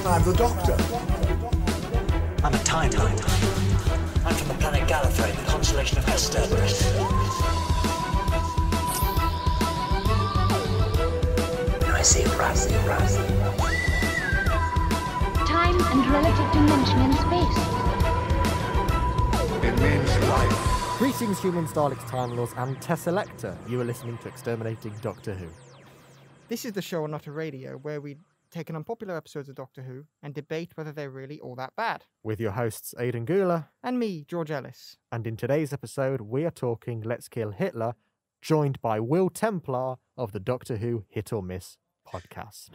I'm the Doctor. I'm a Time Lord. I'm from the planet Gallifrey, the constellation of Exterminating. When I say raz. Time and relative dimension in space. It means life. Greetings, humans, Daleks, Time Lords, and Teselecta. You are listening to Exterminating Doctor Who. This is the show on Not a Radio where we take an unpopular episodes of Doctor Who and debate whether they're really all that bad. With your hosts, Aidan Gula. And me, George Ellis. And in today's episode, we are talking Let's Kill Hitler, joined by Will Templar of the Doctor Who Hit or Miss podcast.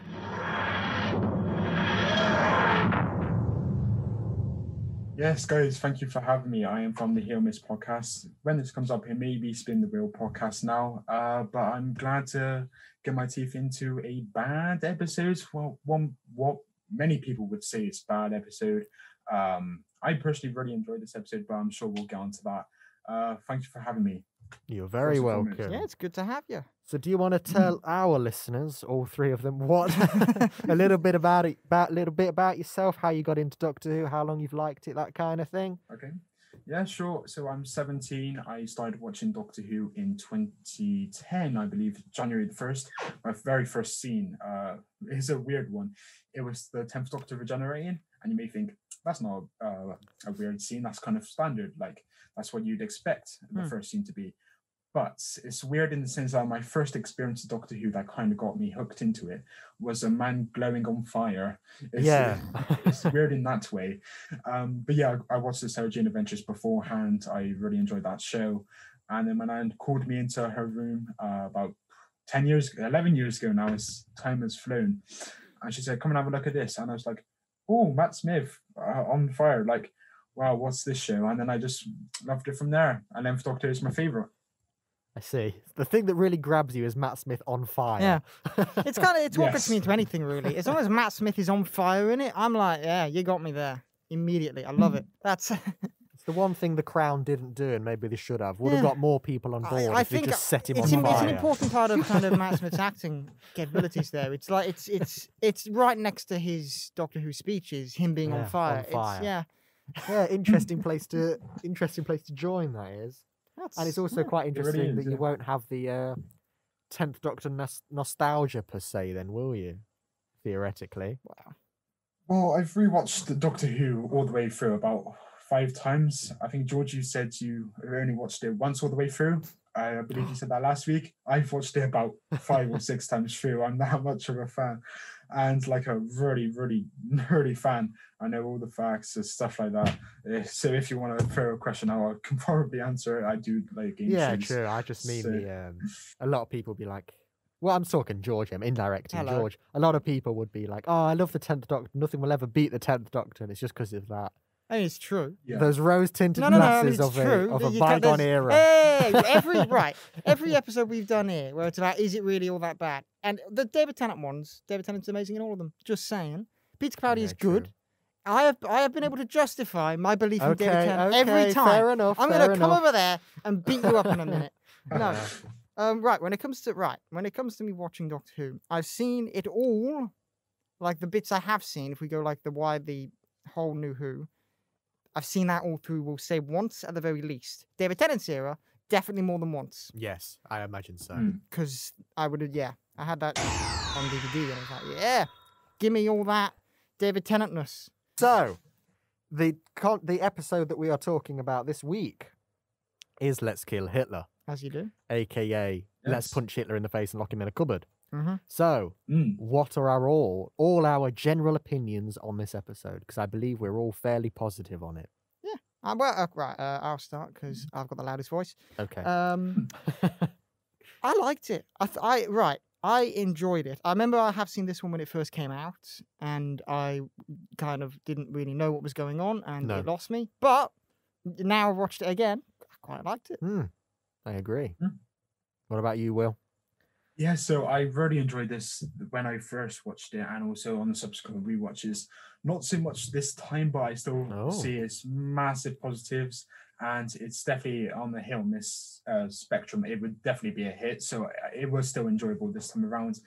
Yes, guys, thank you for having me. I am from the Hit or Miss podcast. When this comes up, it may be Spin the Wheel podcast now, but I'm glad to get my teeth into a bad episode. Well, what many people would say is bad episode. I personally really enjoyed this episode, but I'm sure we'll get on to that. Thank you for having me. You're very welcome. Yeah, it's good to have you. So do you want to tell our listeners, all three of them, what a little bit about yourself, how you got into Doctor Who, how long you've liked it, that kind of thing? Okay. Yeah, sure. So I'm 17. I started watching Doctor Who in 2010, I believe, January the 1st. My very first scene is a weird one. It was the 10th Doctor regenerating, and you may think, that's not a weird scene. That's kind of standard. Like, that's what you'd expect the first scene to be. But it's weird in the sense that my first experience of Doctor Who that kind of got me hooked into it was a man glowing on fire. It's weird in that way. But yeah, I watched the Sarah Jane Adventures beforehand. I really enjoyed that show. And then when Anne called me into her room about 11 years ago now, time has flown. And she said, come and have a look at this. And I was like, oh, Matt Smith on fire. Like, wow, what's this show? And then I just loved it from there. And then Doctor Who is my favourite. I see. The thing that really grabs you is Matt Smith on fire. Yeah. It's what gets me into anything, really. As long as Matt Smith is on fire in it, I'm like, yeah, you got me there immediately. I love it. That's it's the one thing the Crown didn't do, and maybe they should have. Would have got more people on board if they just set him on fire. It's an important part of kind of Matt Smith's acting capabilities there. It's like it's right next to his Doctor Who speeches, him being on fire. Yeah, interesting place to join, that is. And it's also quite interesting really that you won't have the 10th Doctor nostalgia per se then, will you? Theoretically. Wow. Well, I've rewatched Doctor Who all the way through about 5 times. I think, George, you said you only watched it once all the way through. I believe you said that last week. I've watched it about 5 or 6 times through. I'm that much of a fan. And like a really, really nerdy fan. I know all the facts and stuff like that. So if you want to throw a question out, I can probably answer it. I do like game shows. True. I just mean a lot of people be like, well, I'm talking George, I'm indirecting George. A lot of people would be like, oh, I love the 10th Doctor. Nothing will ever beat the 10th Doctor. And it's just because of that. I mean, it's true. Yeah. Those rose-tinted glasses of a bygone era. Hey, every episode we've done here, where it's about, is it really all that bad? And the David Tennant ones, David Tennant's amazing in all of them. Just saying. Peter Capaldi is good. True. I have been able to justify my belief in David Tennant every time. Fair enough. I'm going to come over there and beat you up in a minute. No. When it comes to me watching Doctor Who, I've seen it all. Like the bits I have seen, if we go like the whole New Who, I've seen that all through, we'll say once at the very least. David Tennant's era, definitely more than once. Yes, I imagine so. Because I had that on DVD and I was like, yeah, give me all that David Tennantness. So, the episode that we are talking about this week is Let's Kill Hitler. As you do. AKA, Let's punch Hitler in the face and lock him in a cupboard. Mm-hmm. So, what are all our general opinions on this episode? Because I believe we're all fairly positive on it. Yeah. I'll start because I've got the loudest voice. Okay. I liked it. I enjoyed it. I remember I have seen this one when it first came out, and I kind of didn't really know what was going on, and it lost me. But now I've watched it again. I quite liked it. I agree. What about you, Will? Yeah, so I really enjoyed this when I first watched it, and also on the subsequent rewatches. Not so much this time, but I still see its massive positives and it's definitely on the hit or miss spectrum. It would definitely be a hit, so it was still enjoyable this time around.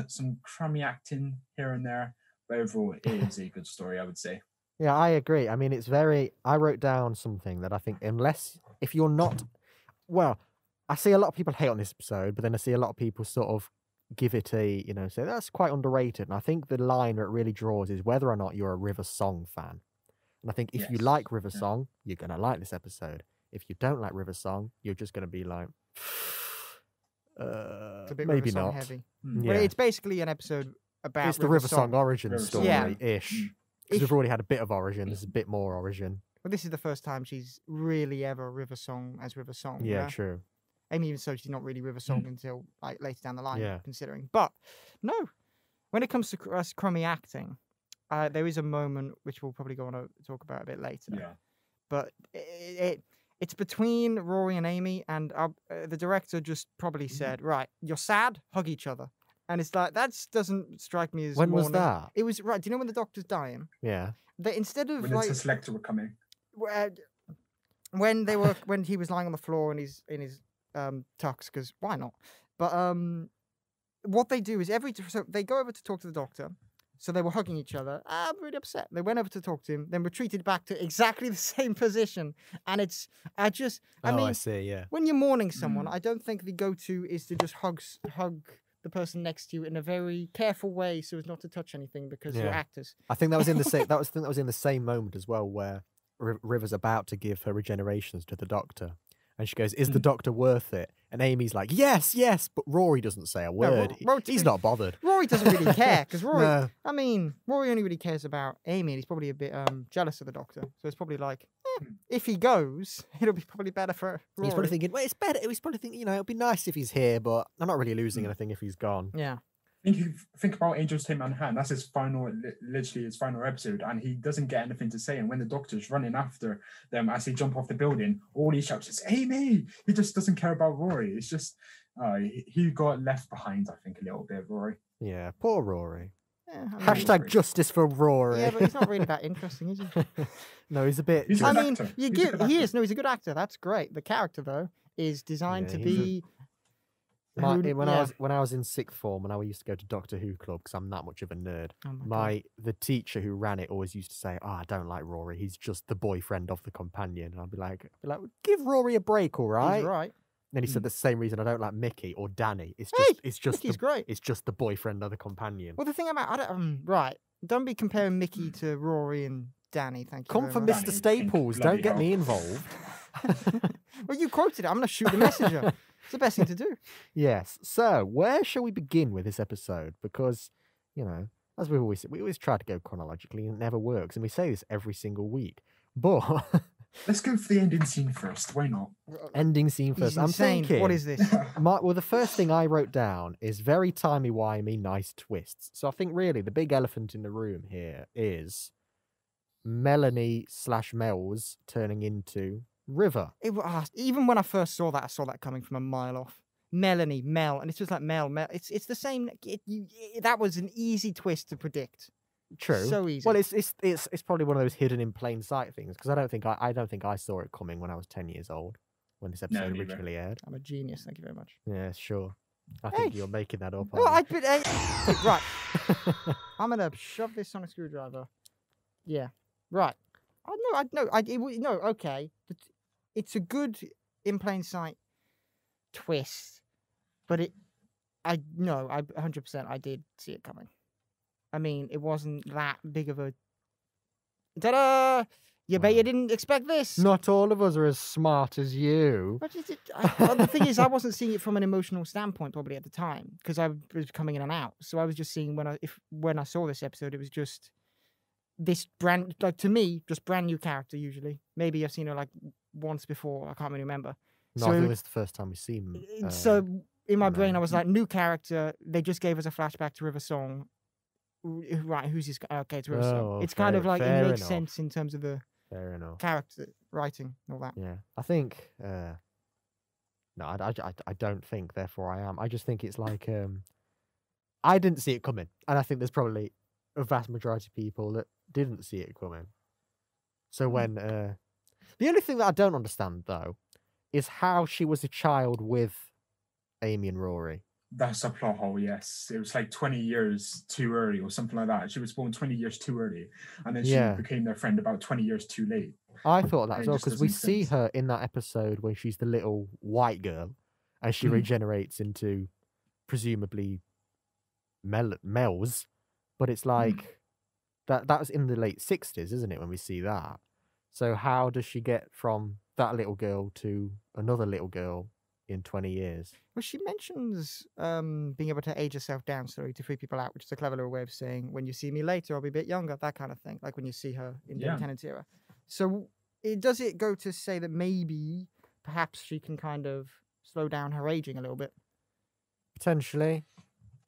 Some crummy acting here and there, but overall it is a good story, I would say. Yeah, I agree. I mean, it's very. I wrote down something that I think, if you're not, well, I see a lot of people hate on this episode, but then I see a lot of people sort of give it a, say that's quite underrated. And I think the line where it really draws is whether or not you're a River Song fan. And I think if you Yes. like River Song, you're gonna like this episode. If you don't like River Song, you're just gonna be like, It's a bit maybe River Song not. heavy. Mm. Yeah. But it's basically an episode about It's the River Song origin River Song. story Yeah. ish. Mm. Because If- we've already had a bit of origin. There's a bit more origin. Well, this is the first time she's really ever River Song as River Song. Yeah, true. Amy even so she's not really River Song until like later down the line, Yeah. considering. But no, when it comes to crummy acting, there is a moment which we'll probably go on to talk about a bit later. Yeah. But it's between Rory and Amy, and the director just probably said, "Right, you're sad, hug each other," and it's like that doesn't strike me as. When was mourning. that? It was right. Do you know when the doctor's dying? Yeah. That instead of When the like Teselecta were coming. when he was lying on the floor in his tux, because why not? But what they do is so they go over to talk to the doctor. So they were hugging each other. I'm really upset. They went over to talk to him, then retreated back to exactly the same position. And I mean, I see. Yeah. when you're mourning someone, I don't think the go-to is to just hug the person next to you in a very careful way so as not to touch anything because you're Yeah. actors. I think that was in the same. That was in the same moment as well, where River's about to give her regenerations to the Doctor, and she goes, "Is the Doctor worth it?" And Amy's like, "Yes, yes," but Rory doesn't say a word. He's not bothered. Rory doesn't really care because Rory. No. I mean, Rory only really cares about Amy, and he's probably a bit jealous of the Doctor. So it's probably like, if he goes, it'll be probably better for Rory. He's probably thinking, "Well, it's better." He's probably thinking, it'd be nice if he's here, but I'm not really losing anything if he's gone. Yeah. Think about Angel's Tape Man Hand. That's his literally his final episode, and he doesn't get anything to say. And when the Doctor's running after them as they jump off the building, all he shouts is "Amy!" He just doesn't care about Rory. It's just he got left behind, I think, a little bit, Rory. Yeah, poor Rory. Yeah, I mean, Hashtag justice for Rory. yeah, but he's not really that interesting, is he? No, he's a bit. He's a I good mean, actor. you He's a give good he actor. is no, he's a good actor. That's great. The character though is designed Yeah, to he's a- be. when yeah. I was in sixth form and I used to go to Doctor Who club because I'm that much of a nerd. Oh my God. The teacher who ran it always used to say, "Oh, I don't like Rory. He's just the boyfriend of the companion." And I'd be like, "Give Rory a break, all right?" He's right. Then he said the same reason I don't like Mickey or Danny. It's Hey, just Mickey's great. It's just the boyfriend of the companion. Well, the thing about right, don't be comparing Mickey to Rory and Danny. Thank you. Come very from much. Mr. Danny, Staples. bloody Don't get hell. me involved. Well, you quoted it. I'm gonna shoot the messenger. It's the best thing to do. Yes. So, where shall we begin with this episode? Because, as we always try to go chronologically, and it never works. And we say this every single week. But Let's go for the ending scene first. Why not? ending scene He's first. I'm insane. thinking. What is this? The first thing I wrote down is very timey-wimey, nice twists. So I think really the big elephant in the room here is Melanie/Mel's turning into River. Even when I first saw that, I saw that coming from a mile off. Melanie, Mel, and it's just like Mel. It's the same. That was an easy twist to predict. True. So easy. Well, it's probably one of those hidden in plain sight things because I don't think I saw it coming when I was 10 years old when this episode neither. originally aired. I'm a genius. Thank you very much. Yeah, sure. I Hey. think you're making that up. No, aren't right. I'm gonna shove this on a screwdriver. Yeah. Right. Okay. It's a good in plain sight twist, but 100% I did see it coming. I mean, it wasn't that big of a. Ta-da! You bet you didn't expect this. Not all of us are as smart as you. But the thing is, I wasn't seeing it from an emotional standpoint probably at the time because I was coming in and out. So I was just seeing when I saw this episode, it was just this brand just brand new character. Usually, maybe I've seen her like once before. I can't really remember. No, I think this is the first time we've seen. So in my brain, no. I was like, new character. They just gave us a flashback to River Song. Right, who's this guy? Okay, it's River Song. Oh, It's kind of fair- like it fair makes enough. sense in terms of the Fair enough. character writing and all that. Yeah, I think. No, I don't think. Therefore, I am. I just think it's like I didn't see it coming, and I think there's probably a vast majority of people that didn't see it coming. So when The only thing that I don't understand, though, is how she was a child with Amy and Rory. That's a plot hole, yes. It was like 20 years too early or something like that. She was born 20 years too early, and then she became their friend about 20 years too late. I thought that as It well, just because we doesn't see sense. her in that episode where she's the little white girl, and she regenerates into presumably Mel's, but it's like that was in the late 60s, isn't it, when we see that? So how does she get from that little girl to another little girl in 20 years? Well, she mentions being able to age herself down, sorry, to free people out, which is a clever little way of saying, when you see me later, I'll be a bit younger, that kind of thing, like when you see her in the Tennant's era. So does it go to say that maybe, perhaps she can kind of slow down her aging a little bit? Potentially.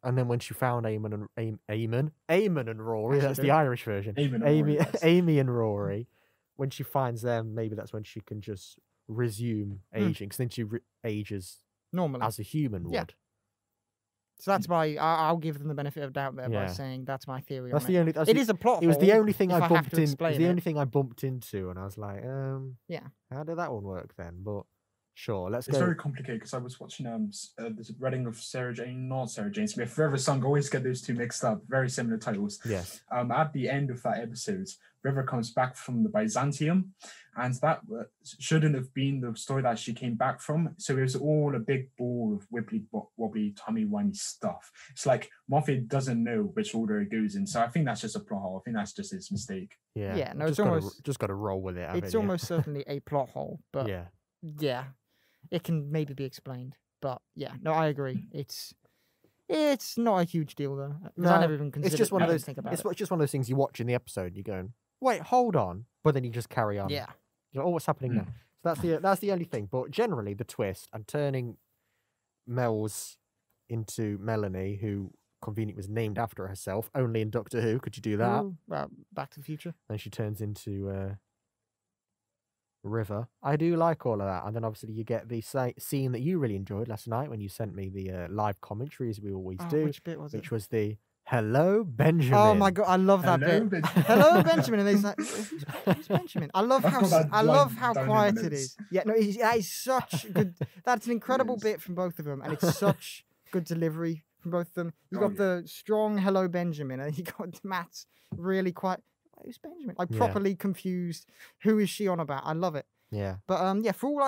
And then when she found Eamon and Rory, that's the Irish version. Amy and Rory, when she finds them, maybe that's when she can just resume aging, because then she ages normally as a human would. So that's my. I'll give them the benefit of doubt there by saying that's my theory. That's on the it. only. It is a plot. It was the only thing if I have bumped to in. It was explain the it. only thing I bumped into, and I was like, yeah. How did that one work then? But sure, let's It's go. very complicated because I was watching this Reading of Sarah Jane, not Sarah Jane Smith, River Song. Always get those two mixed up. Very similar titles. Yes. At the end of that episode, River comes back from the Byzantium, and that shouldn't have been the story that she came back from. So it was all a big ball of wibbly wobbly, timey-wimey stuff. It's like Moffat doesn't know which order it goes in. So I think that's just a plot hole. I think that's just his mistake. Yeah. Yeah. No, just it's almost just got to roll with it. It's almost certainly a plot hole, but yeah, it can maybe be explained. But yeah, no, I agree. It's not a huge deal though. No, I never even considered. it's just one of those. Think about It's it. just one of those things you watch in the episode. And you're going, wait, hold on, but then you just carry on. Yeah. You're like, oh, what's happening now? So that's the only thing. But generally, the twist and turning Mel's into Melanie, who conveniently was named after herself, only in Doctor Who could you do that? Ooh, well, Back to the Future. Then she turns into River. I do like all of that. And then obviously you get the scene that you really enjoyed last night when you sent me the live commentary, as we always do. Which bit was it? Which was the Hello, Benjamin. Oh my god, I love that bit. Benjamin. Hello, Benjamin, and he's like, who's Benjamin? I love how quiet it is. Yeah, no, that is such good. That's an incredible bit from both of them, and it's such good delivery from both of them. You got the strong Hello, Benjamin, and you got Matt's really quiet. Who's Benjamin? Like properly confused. Who is she on about? I love it. Yeah. But yeah, for all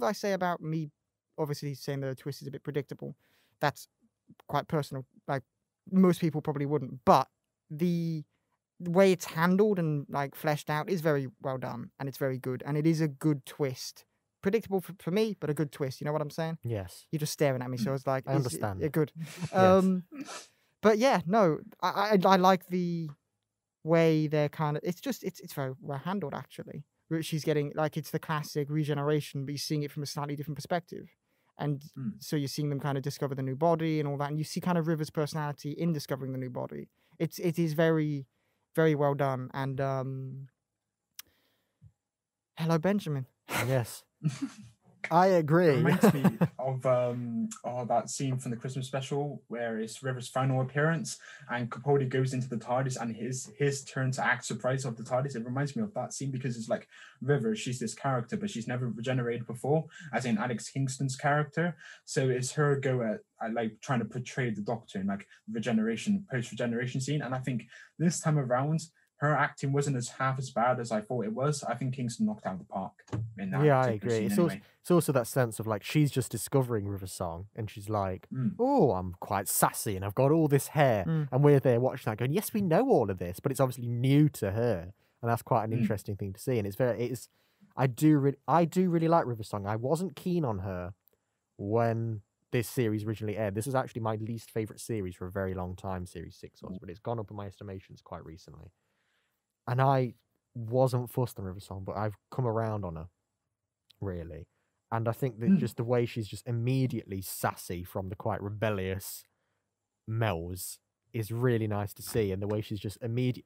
I say about me, obviously saying the twist is a bit predictable. That's quite personal. Like most people probably wouldn't. But the way it's handled and like fleshed out is very well done, and it's very good, and it is a good twist. Predictable for me, but a good twist. You know what I'm saying? Yes. You're just staring at me, so I was like, I understand. Yeah, good. Yes. But yeah, no, I like the way they're kind of. It's very well handled actually. She's getting like it's the classic regeneration, but you're seeing it from a slightly different perspective. And so you're seeing them kind of discover the new body and all that, and you see kind of River's personality in discovering the new body. It is very, very well done. And hello, Benjamin. Yes, I agree. It reminds me of that scene from the Christmas special where it's River's final appearance and Capaldi goes into the TARDIS and his turn to act surprised of the TARDIS. It reminds me of that scene because it's like River, she's this character, but she's never regenerated before, as in Alex Kingston's character. So it's her go at like trying to portray the Doctor in like post-regeneration scene. And I think this time around, her acting wasn't half as bad as I thought it was. I think Kingston knocked out of the park in that. Yeah, I agree. Scene It's, anyway. it's also that sense of like she's just discovering River Song, and she's like, "Oh, I'm quite sassy, and I've got all this hair," and we're there watching that, going, "Yes, we know all of this," but it's obviously new to her, and that's quite an interesting thing to see. And I do really like River Song. I wasn't keen on her when this series originally aired. This is actually my least favorite series for a very long time. Series 6 was, but it's gone up in my estimations quite recently. And I wasn't fussed on River Song, but I've come around on her, really. And I think that just the way she's just immediately sassy from the quite rebellious Mel's is really nice to see. And the way she's just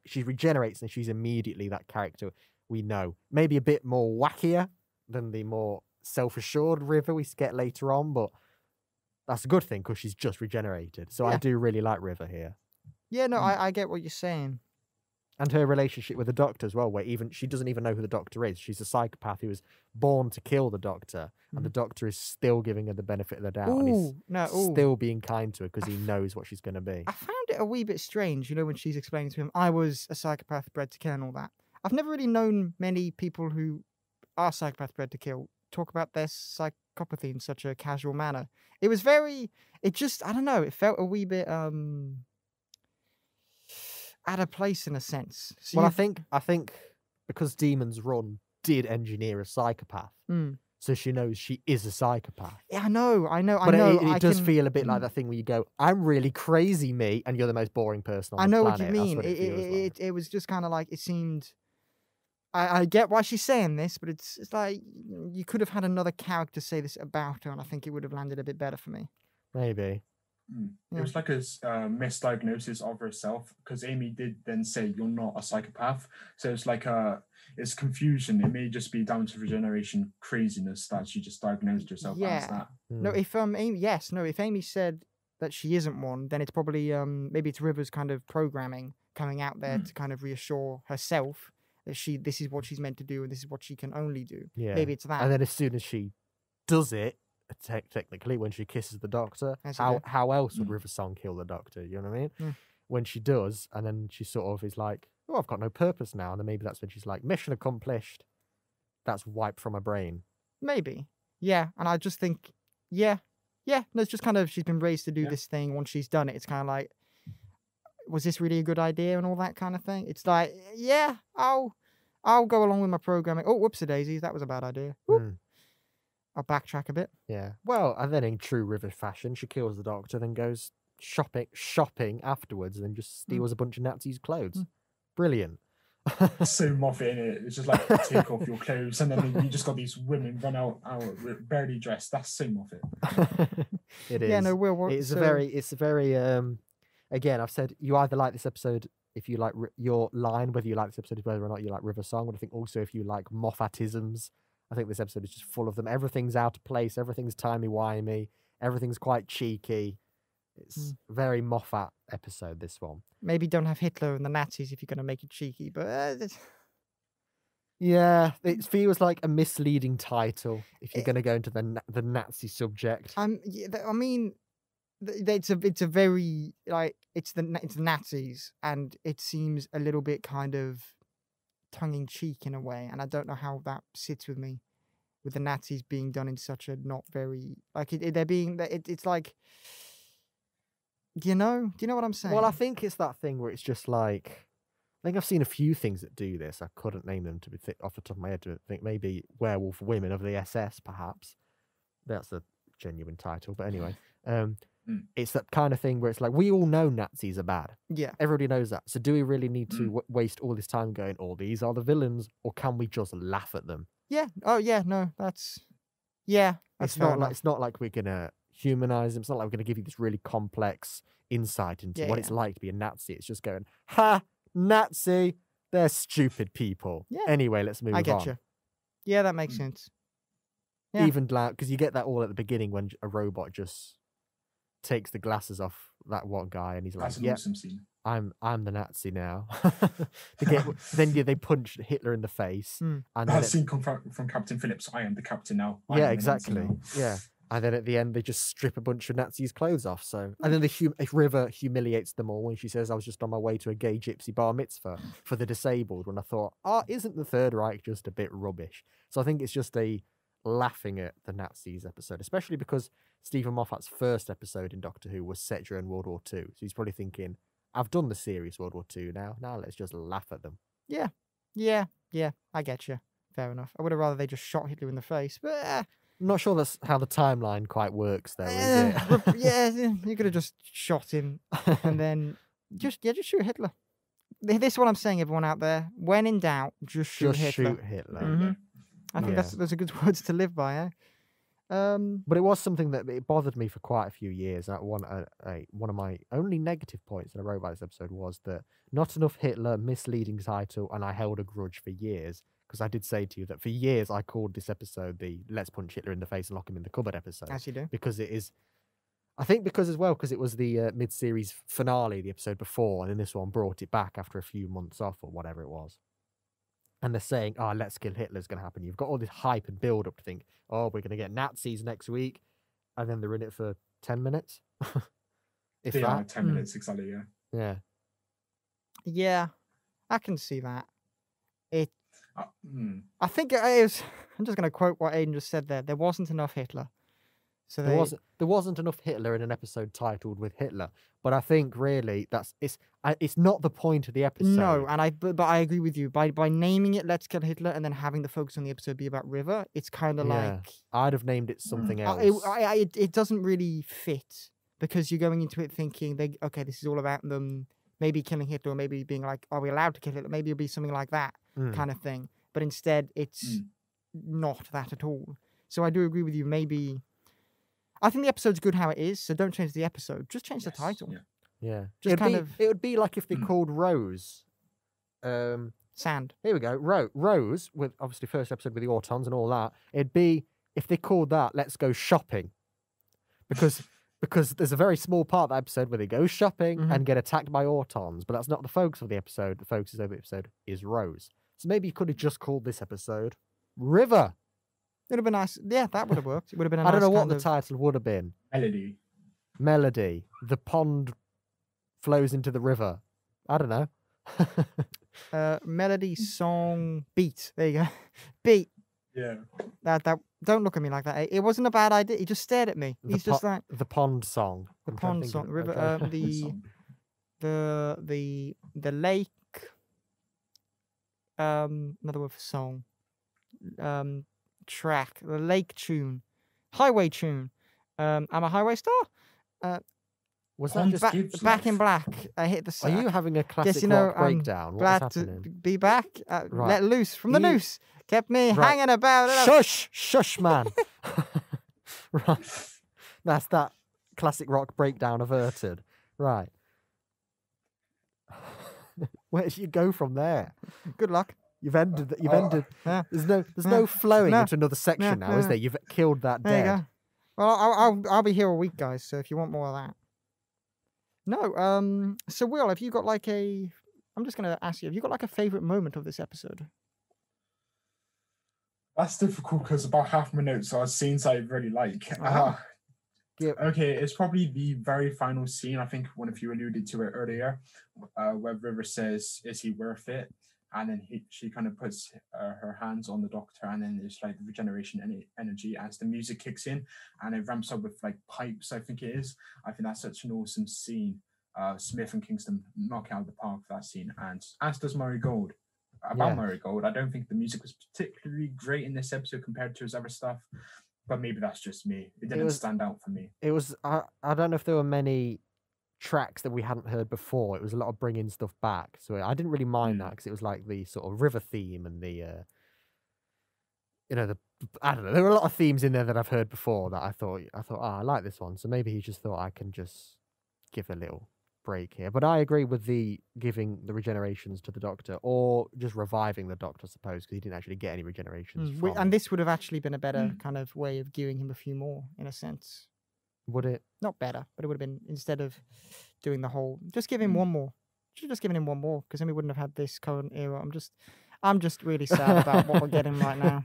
she regenerates and she's immediately that character we know. Maybe a bit more wackier than the more self-assured River we get later on, but that's a good thing because she's just regenerated. So I do really like River here. Yeah, no, I get what you're saying. And her relationship with the Doctor as well, where even she doesn't even know who the Doctor is. She's a psychopath who was born to kill the Doctor, and the Doctor is still giving her the benefit of the doubt, and he's still being kind to her because he knows what she's going to be. I found it a wee bit strange, when she's explaining to him, I was a psychopath bred to kill and all that. I've never really known many people who are psychopath bred to kill talk about their psychopathy in such a casual manner. It was I don't know, it felt a wee bit out of place in a sense. So well, I think because Demons Run did engineer a psychopath, so she knows she is a psychopath. Yeah, I know. But it does feel a bit like that thing where you go, I'm really crazy, me, and you're the most boring person on the planet. I know what you mean. It was just kind of like, it seemed... I get why she's saying this, but it's like you could have had another character say this about her, and I think it would have landed a bit better for me. Maybe. It was like a misdiagnosis of herself, because Amy did then say you're not a psychopath. So it's like it's confusion. It may just be down to regeneration craziness that she just diagnosed herself as that. No, if if Amy said that she isn't one, then it's probably maybe it's River's kind of programming coming out there to kind of reassure herself that this is what she's meant to do and this is what she can only do. Yeah. Maybe it's that. And then as soon as she does it, technically, when she kisses the Doctor, how else would River Song kill the Doctor? You know what I mean? When she does, and then she sort of is like, oh, I've got no purpose now. And then maybe that's when she's like, mission accomplished. That's wiped from her brain. Maybe. Yeah. And I just think, no, it's just kind of, she's been raised to do this thing. Once she's done it, it's kind of like, was this really a good idea and all that kind of thing? It's like, yeah, I'll go along with my programming. Oh, whoops-a-daisies, that was a bad idea. I'll backtrack a bit. Yeah. Well, and then in true River fashion, she kills the Doctor, then goes shopping afterwards, and then just steals a bunch of Nazis' clothes. Brilliant. So Moffat in it. It's just like, take off your clothes, and then you just got these women run out barely dressed. That's so Moffat. It is. Yeah, no, Will. It's a very again, I've said you either like this episode if you like your line, whether you like this episode, whether or not you like River Song, but I think also if you like Moffatisms, I think this episode is just full of them. Everything's out of place. Everything's timey-wimey. Everything's quite cheeky. It's a very Moffat episode, this one. Maybe don't have Hitler and the Nazis if you're going to make it cheeky, but... Yeah, it feels like a misleading title if you're going to go into the Nazi subject. It's a very, like, it's the Nazis, and it seems a little bit kind of tongue-in-cheek in a way, and I don't know how that sits with me, with the Nazis being done in such a not very, like, it's like, do you know what I'm saying? Well, I think it's that thing where it's just like, I think I've seen a few things that do this. I couldn't name them off the top of my head. To think maybe Werewolf Women of the SS, perhaps. That's a genuine title, but anyway. It's that kind of thing where it's like, we all know Nazis are bad. Yeah. Everybody knows that. So do we really need to waste all this time going, oh, these are the villains, or can we just laugh at them? Yeah. Oh, yeah. No, that's... Yeah. It's not like we're going to humanize them. It's not like we're going to give you this really complex insight into what it's like to be a Nazi. It's just going, ha, Nazi, they're stupid people. Yeah. Anyway, let's move on. I get you. Yeah, that makes sense. Yeah. Even because you get that all at the beginning when a robot just takes the glasses off that one guy, and he's like, "Yeah, awesome scene. I'm the Nazi now." Then they punch Hitler in the face, and that scene come from Captain Phillips. I am the captain now. Yeah, exactly. Yeah, and then at the end they just strip a bunch of Nazis' clothes off. So, and then River humiliates them all when she says, "I was just on my way to a gay gypsy bar mitzvah for the disabled." When I thought, isn't the Third Reich just a bit rubbish? So I think it's just a laughing at the Nazis episode, especially because Stephen Moffat's first episode in Doctor Who was set during World War II. So he's probably thinking, I've done the series World War II now let's just laugh at them. Yeah, I get you. Fair enough. I would have rather they just shot Hitler in the face, but... I'm not sure that's how the timeline quite works, though, is it? Yeah, you could have just shot him and then just shoot Hitler. This is what I'm saying, everyone out there. When in doubt, just shoot Hitler. Shoot Hitler. Mm-hmm. I think those are good words to live by, eh? But it was something that it bothered me for quite a few years. One of my only negative points that I wrote about this episode was that not enough Hitler, misleading title, and I held a grudge for years. Because I did say to you that for years I called this episode the Let's Punch Hitler in the Face and Lock Him in the Cupboard episode. As you do. Because it is... I think because it was the mid-series finale, the episode before, and then this one brought it back after a few months off or whatever it was. And they're saying, "Oh, Let's Kill Hitler's going to happen." You've got all this hype and build up to think, "Oh, we're going to get Nazis next week," and then they're in it for 10 minutes. If Yeah, that. 10 minutes exactly. Yeah. Yeah. Yeah, I can see that. Mm. I think it is. I'm just going to quote what Aidan just said there. There wasn't enough Hitler. So There wasn't enough Hitler in an episode titled with Hitler, but I think really it's not the point of the episode. No, and but I agree with you. By naming it "Let's Kill Hitler" and then having the focus on the episode be about River, it's kind of like I'd have named it something else. It doesn't really fit because you're going into it thinking this is all about them maybe killing Hitler, or maybe being like, are we allowed to kill Hitler? Maybe it'll be something like that kind of thing. But instead, it's not that at all. So I do agree with you. Maybe. I think the episode's good how it is, so don't change the episode. Just change the title. Yeah. Just it would be like if they called Rose. Sand. Here we go. Rose, with obviously first episode with the Autons and all that. It'd be if they called that "Let's Go Shopping," because there's a very small part of that episode where they go shopping and get attacked by Autons, but that's not the focus of the episode. The focus of the episode is Rose. So maybe you could have just called this episode River. It would have been nice. Yeah, that would have worked. It would have been a nice I don't know what kind the of... title would have been. Melody. The pond flows into the river. I don't know. Melody, song, beat. There you go. Beat. Yeah. That don't look at me like that. It wasn't a bad idea. He just stared at me. He's just like the pond song. The pond song. The river. The lake. Another word for song. Track. The lake tune. Highway tune. I'm a highway star. Was that just back in black? I hit the. Are you having a classic rock breakdown? Glad What's to happening? be back. Right. Let loose from the noose. Kept me hanging about. Shush, man. Right. That's that classic rock breakdown averted. Right. Where do you go from there? Good luck. You've ended. Yeah. There's no flowing into another section now, is there? You've killed that there dead. You go. Well, I'll be here all week, guys. So if you want more of that. No. So Will, have you got like a? I'm just gonna ask you. Have you got like a favorite moment of this episode? That's difficult because about half my notes are scenes I really like. Okay, it's probably the very final scene. I think one of you alluded to it earlier, where River says, "Is he worth it?" And then she kind of puts her hands on the Doctor, and then there's like regeneration energy as the music kicks in, and it ramps up with like pipes. I think it is. I think that's such an awesome scene. Smith and Kingston knock out the park for that scene, and as does Murray Gold. About Murray Gold, I don't think the music was particularly great in this episode compared to his other stuff, but maybe that's just me. It didn't stand out for me. It was. I don't know if there were many tracks that we hadn't heard before. It was a lot of bringing stuff back, so I didn't really mind that because it was like the sort of river theme and the I don't know, there were a lot of themes in there that I've heard before that I thought I like this one, so maybe he just thought I can just give a little break here. But I agree with the giving the regenerations to the Doctor, or just reviving the Doctor, I suppose, because he didn't actually get any regenerations and this would have actually been a better kind of way of giving him a few more, in a sense. Would it? Not better, but it would have been, instead of doing the whole, just give him one more. Should have just given him one more, because then we wouldn't have had this current era. I'm just really sad about what we're getting right now.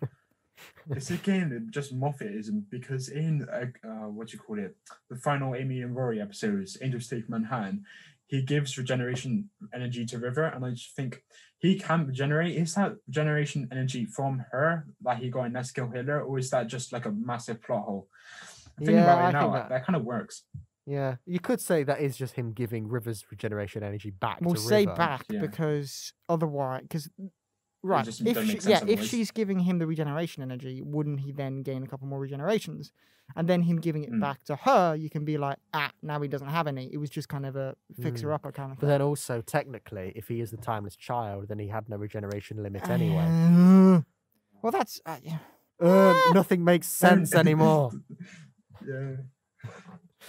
It's again just Moffatism, because in the final Amy and Rory episodes, Angels Take Manhattan, he gives regeneration energy to River, and I just think he can regenerate. Is that regeneration energy from her that he got in Let's Kill Hitler, or is that just like a massive plot hole? Thinking about it now, that kind of works. Yeah, you could say that is just him giving River's regeneration energy back. We'll to say River. back because otherwise, right? If if she's giving him the regeneration energy, wouldn't he then gain a couple more regenerations? And then him giving it back to her, you can be like, now he doesn't have any. It was just kind of a fixer-upper kind of thing. But then also, technically, if he is the timeless child, then he had no regeneration limit anyway. Well, that's nothing makes sense anymore. Yeah.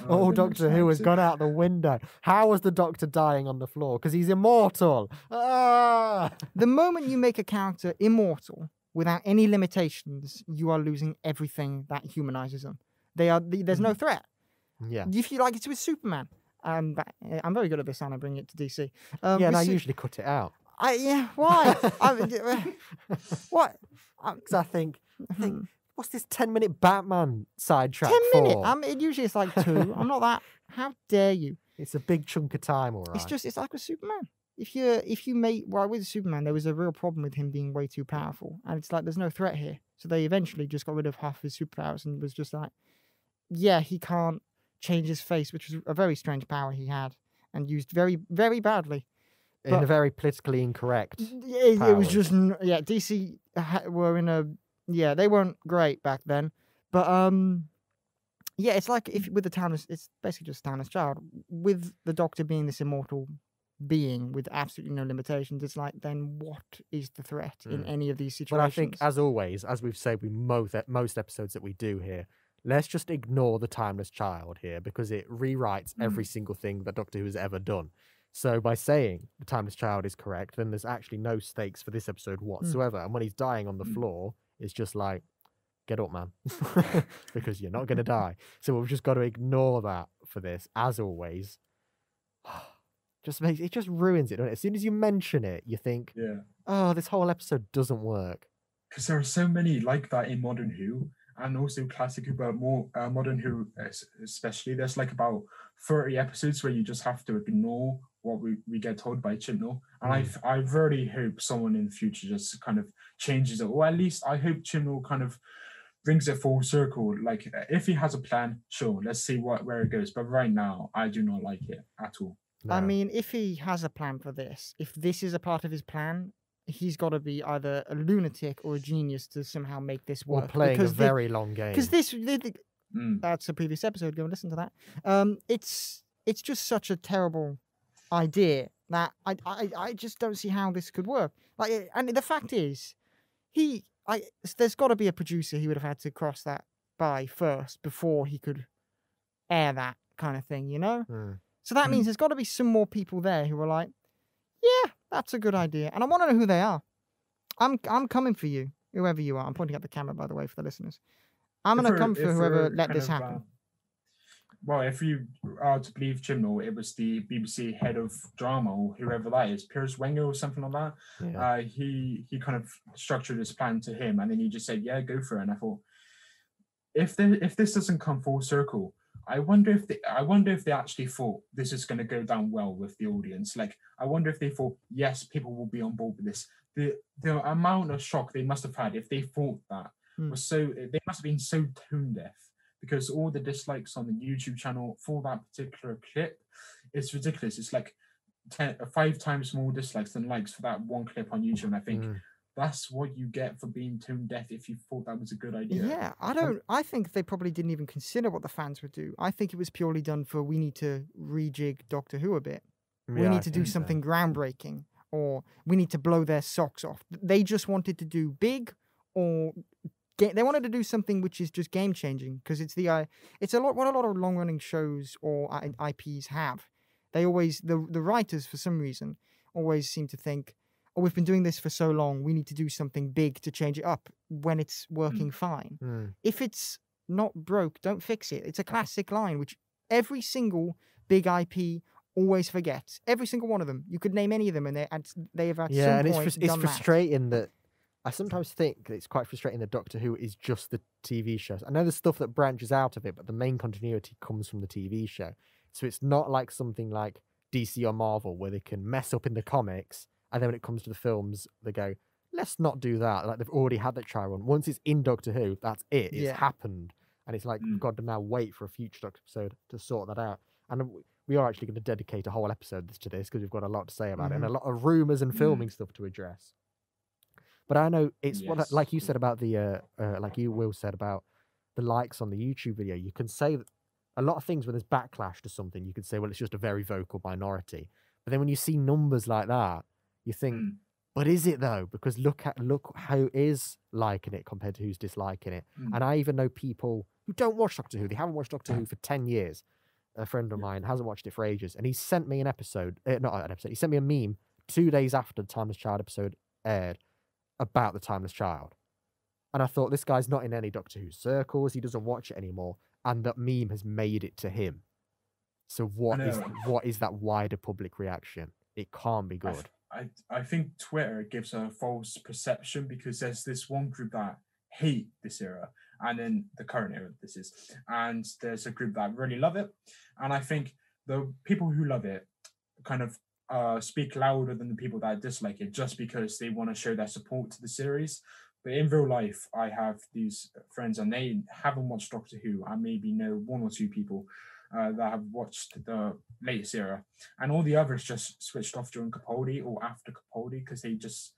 Oh, Doctor Who has gone out the window. How was the Doctor dying on the floor? Because he's immortal. The moment you make a character immortal without any limitations, you are losing everything that humanizes them. There's no threat. Yeah. If you like, it's with Superman. I'm very good at this, and I bring it to DC. Yeah, and I with usually cut it out. why? What? Because I think, what's this 10-minute Batman sidetrack 10 minutes. for? It usually it's like 2. I'm not that. How dare you? It's a big chunk of time, all right. It's like with Superman. If you make with Superman, there was a real problem with him being way too powerful, and it's like there's no threat here. So they eventually just got rid of half his superpowers and was just like, yeah, he can't change his face, which was a very strange power he had and used very, very badly. In a very politically incorrect. It was just DC were in a they weren't great back then, but it's like if with the Timeless, it's basically just Timeless Child with the Doctor being this immortal being with absolutely no limitations. It's like, then what is the threat in any of these situations? But I think, as always, as we've said with most episodes that we do here, let's just ignore the Timeless Child here because it rewrites every single thing that Doctor Who has ever done. So by saying the Timeless Child is correct, then there's actually no stakes for this episode whatsoever. And when he's dying on the floor, it's just like, get up, man, because you're not going to die. So we've just got to ignore that for this, as always. It just ruins it, doesn't it? As soon as you mention it, you think, oh, this whole episode doesn't work. Because there are so many like that in Modern Who, and also classic Who, but more Modern Who especially. There's like about 30 episodes where you just have to ignore what we get told by Chibnall. And I really hope someone in the future just kind of changes it, or at least I hope Chibnall kind of brings it full circle. Like, if he has a plan, sure, let's see where it goes. But right now, I do not like it at all. No. I mean, if he has a plan for this, if this is a part of his plan, he's got to be either a lunatic or a genius to somehow make this work. Or playing a very long game. Because that's a previous episode. Go and listen to that. It's just such a terrible idea that I just don't see how this could work. Like, and the fact is, there's got to be a producer he would have had to cross that by first before he could air that kind of thing, you know? So that means there's got to be some more people there who are like, yeah, that's a good idea. And I want to know who they are. I'm coming for you, whoever you are. I'm pointing at the camera, by the way, for the listeners. I'm going to come for whoever let this happen. Well, if you are to believe Chibnall, it was the BBC head of drama, or whoever that is, Piers Wenger or something like that. Yeah. He kind of structured his plan to him, and then he just said, yeah, go for it. And I thought, if this doesn't come full circle, I wonder if they actually thought this is going to go down well with the audience. Like, I wonder if they thought, yes, people will be on board with this. The amount of shock they must have had if they thought that was so. They must have been so tone deaf, because all the dislikes on the YouTube channel for that particular clip, it's ridiculous. It's like 5 times more dislikes than likes for that one clip on YouTube. And I think that's what you get for being tone deaf if you thought that was a good idea. Yeah, I think they probably didn't even consider what the fans would do. I think it was purely done for, we need to rejig Doctor Who a bit. Yeah, we need to do something groundbreaking, or we need to blow their socks off. They just wanted to do big, or they wanted to do something which is just game changing, because it's what a lot of long running shows or IPs have. They always the writers, for some reason, always seem to think, oh, we've been doing this for so long, we need to do something big to change it up when it's working fine. If it's not broke, don't fix it. It's a classic line which every single big IP always forgets. Every single one of them. You could name any of them, and they have at some point and it's done frustrating that. I sometimes think it's quite frustrating that Doctor Who is just the TV shows. I know there's stuff that branches out of it, but the main continuity comes from the TV show. So it's not like something like DC or Marvel where they can mess up in the comics, and then when it comes to the films, they go, let's not do that. Like, they've already had that try run. Once it's in Doctor Who, that's it. It's happened. And it's like, we've got to now wait for a future Doctor episode to sort that out. And we are actually going to dedicate a whole episode to this, because we've got a lot to say about it, and a lot of rumours and filming stuff to address. But I know it's what, like you said about the, like you, Will, said about the likes on the YouTube video. You can say that a lot of things when there's backlash to something, you can say, well, it's just a very vocal minority. But then when you see numbers like that, you think, but is it though? Because look who is liking it compared to who's disliking it. And I even know people who don't watch Doctor Who. They haven't watched Doctor Who for 10 years. A friend of mine hasn't watched it for ages, and he sent me an episode, not an episode, he sent me a meme 2 days after the Timeless Child episode aired about the Timeless Child. And I thought, this guy's not in any Doctor Who circles, he doesn't watch it anymore. and that meme has made it to him. So what is that wider public reaction? It can't be good. I think Twitter gives a false perception because there's this one group that hate this era, and then the current era this is, and there's a group that really love it. And I think the people who love it kind of speak louder than the people that dislike it just because they want to show their support to the series. But in real life, I have these friends and they haven't watched Doctor Who. I maybe know one or two people that have watched the latest era, and all the others just switched off during Capaldi or after Capaldi because they just,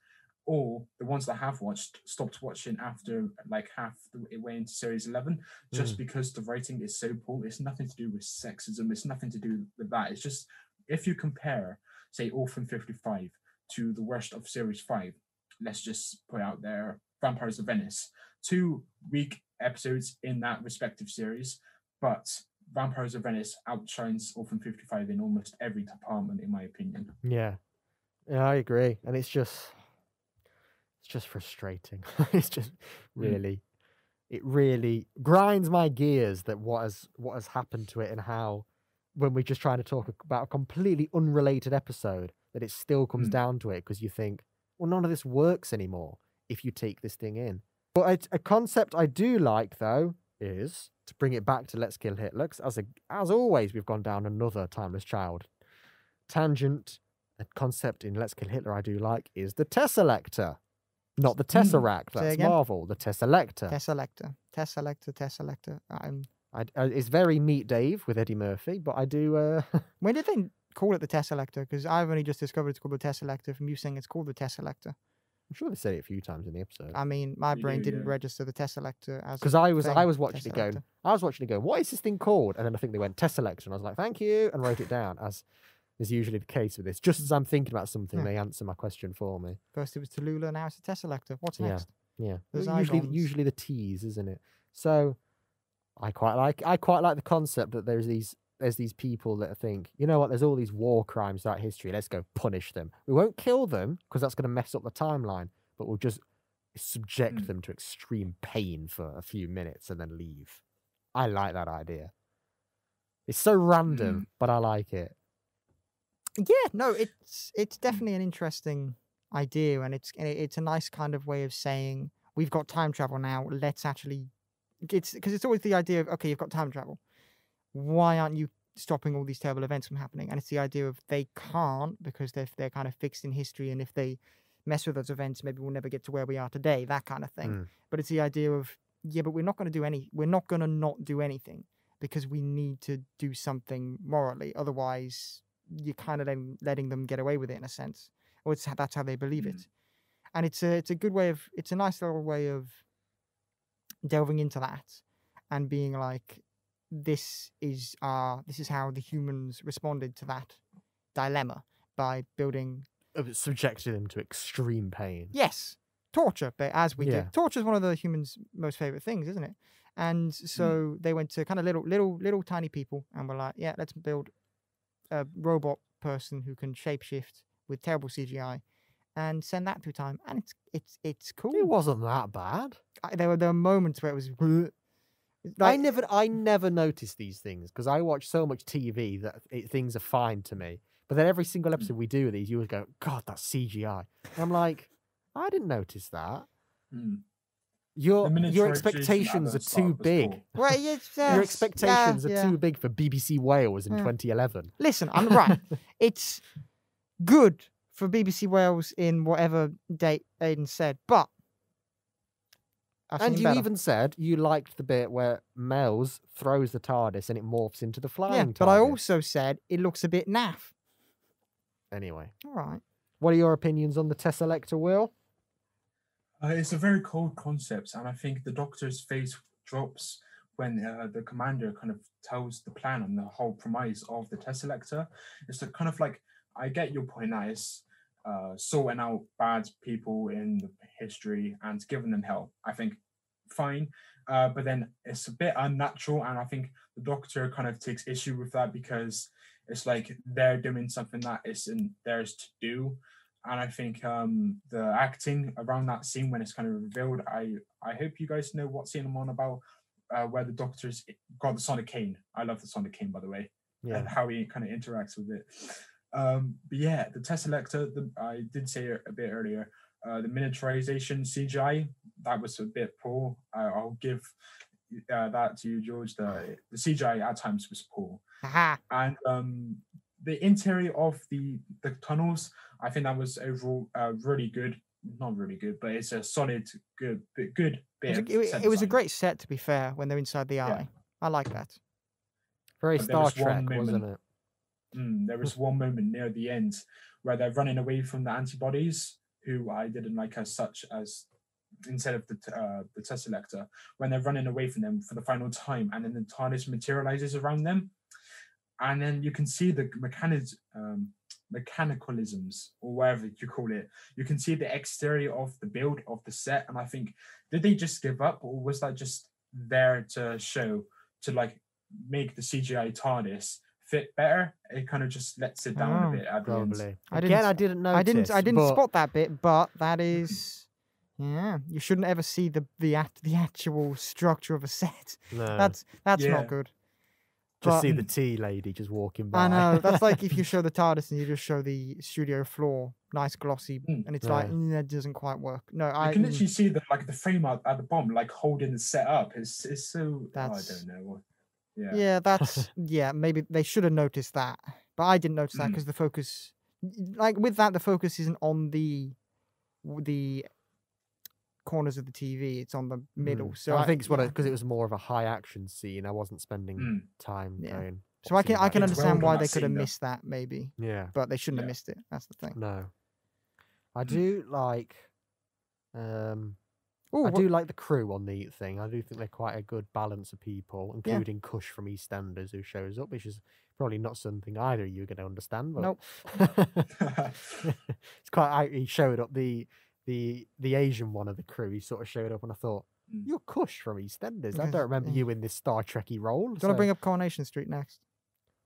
or the ones that have watched stopped watching after like half the way into series 11 just because the writing is so poor. It's nothing to do with sexism, it's nothing to do with that. It's just, if you compare, say, Orphan 55 to the worst of series 5, let's just put out there Vampires of Venice, 2 weak episodes in that respective series, but Vampires of Venice outshines Orphan 55 in almost every department, in my opinion. Yeah, I agree, and it's just frustrating. It's just really, it really grinds my gears that what has happened to it, and how when we're just trying to talk about a completely unrelated episode, that it still comes down to it because you think, well, none of this works anymore if you take this thing in. But a concept I do like, though, is to bring it back to Let's Kill Hitler. As always, we've gone down another Timeless Child tangent. A concept in Let's Kill Hitler I do like is the Teselecta. Not the Tesseract, that's Marvel. The Teselecta. Teselecta. It's very Meet Dave with Eddie Murphy, but I do... When did they call it the Teselecta? Because I've only just discovered it's called the Teselecta from you saying it's called the Teselecta. I'm sure they said it a few times in the episode. I mean, my brain didn't register the Teselecta as... Because I was watching it going, what is this thing called? And then I think they went Teselecta, and I was like, thank you, and wrote it down, as is usually the case with this. Just as I'm thinking about something, they answer my question for me. First it was Tallulah, now it's a Teselecta. What's next? Yeah. There's Usually the T's, isn't it? So I quite like the concept that there's these people that think, you know what, there's all these war crimes throughout history, let's go punish them. We won't kill them because that's going to mess up the timeline, but we'll just subject them to extreme pain for a few minutes and then leave. I like that idea. It's so random, but I like it. Yeah, no, it's definitely an interesting idea, and it's a nice kind of way of saying we've got time travel now. Let's actually, because it's always the idea of, okay, you've got time travel. Why aren't you stopping all these terrible events from happening? And it's the idea of they can't because they're kind of fixed in history, and if they mess with those events, maybe we'll never get to where we are today. That kind of thing. But it's the idea of, yeah, but we're not going to not do anything because we need to do something morally. Otherwise, you're kind of letting them get away with it in a sense, or that's how they believe it. And it's a good way of, it's a nice little way of delving into that and being like, this is how the humans responded to that dilemma by building, subjecting them to extreme pain. Yes, torture, but as we did. Torture is one of the humans' most favorite things, isn't it? And so they went to kind of little tiny people and were like, yeah, let's build a robot person who can shapeshift with terrible CGI and send that through time, and it's cool. It wasn't that bad. There were moments where it was like, I never noticed these things because I watch so much TV that things are fine to me. But then every single episode we do of these, you always go, God, that's CGI. And I'm like, I didn't notice that. Your expectations are too big. Well, yes, your expectations are too big for BBC Wales in 2011. Listen, I'm right. It's good for BBC Wales in whatever date Aidan said, but and you even said you liked the bit where Mel's throws the TARDIS and it morphs into the flying TARDIS. But I also said it looks a bit naff. Anyway. All right. What are your opinions on the Teselecta, Will? It's a very cold concept, and I think the Doctor's face drops when the commander kind of tells the plan and the whole premise of the Teselecta. It's kind of like, I get your point that it's sorting out bad people in the history and giving them hell. I think fine, but then it's a bit unnatural, and I think the Doctor kind of takes issue with that because it's like they're doing something that isn't theirs to do. And I think the acting around that scene when it's kind of revealed, I hope you guys know what scene I'm on about. where the Doctor's got the sonic cane. I love the sonic cane, by the way, and how he kind of interacts with it. But yeah, the Teselecta, I did say it a bit earlier, the miniaturization CGI, that was a bit poor. I'll give that to you, George. The CGI at times was poor. And the interior of the tunnels, I think that was overall really good. Not really good, but it's a solid, good bit. It was a great set, to be fair, when they're inside the eye. I like that. Very Star Trek, wasn't it? There was one moment near the end where they're running away from the antibodies, who I didn't like as such, as instead of the Teselecta, when they're running away from them for the final time, and then the TARDIS materializes around them, and then you can see the mechanicalisms, or whatever you call it. You can see the exterior of the build of the set, and I think, did they just give up, or was that just there to show, to like make the CGI TARDIS fit better? It kind of just lets it down a bit at the end. I didn't notice. I didn't spot that bit, but that is, yeah. You shouldn't ever see the actual structure of a set. No. That's not good. Just see the tea lady just walking by. I know. That's like if you show the TARDIS and you just show the studio floor, nice glossy, and it's like that doesn't quite work. No, you can literally see the frame at the bottom, like holding the set up. It's so. I don't know. Yeah, that's maybe they should have noticed that, but I didn't notice that because the focus, like with that, the focus isn't on the corners of the TV; it's on the middle. So I think it's because it was more of a high action scene. I wasn't spending time going. So I can understand why they could have missed that, maybe. Yeah, but they shouldn't have missed it. That's the thing. No, I do like. I do like the crew on the thing. I do think they're quite a good balance of people, including Kush from EastEnders, who shows up, which is probably not something either of you are going to understand. But nope. It's quite. He showed up, the Asian one of the crew. He sort of showed up, and I thought, "You're Kush from EastEnders. I don't remember you in this Star Trekky role." Do you want to bring up Coronation Street next?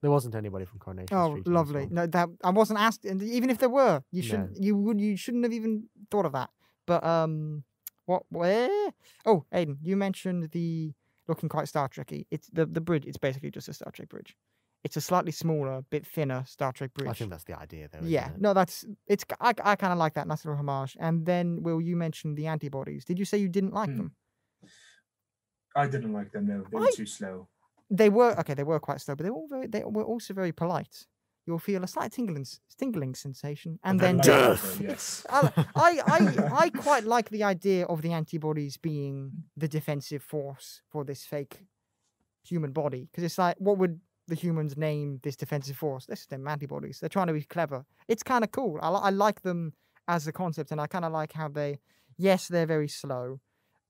There wasn't anybody from Coronation Street. Oh, lovely. No, that I wasn't asked. And even if there were, you shouldn't. You shouldn't have even thought of that. But Where? Oh, Aidan, you mentioned the looking quite Star Trekky. It's the bridge. It's basically just a Star Trek bridge. It's a slightly smaller, bit thinner Star Trek bridge. I think that's the idea, though. Yeah, isn't it? no, I kind of like that. Nice little homage. And then, Will, you mentioned the antibodies. Did you say you didn't like them? I didn't like them. No, they were too slow. They were quite slow, but they were also very polite. You'll feel a slight tingling sensation, and then death. Yes. I quite like the idea of the antibodies being the defensive force for this fake human body, because it's like, what would the humans name this defensive force? This is them antibodies. They're trying to be clever. It's kind of cool. I like them as a concept, and I kind of like how they're very slow,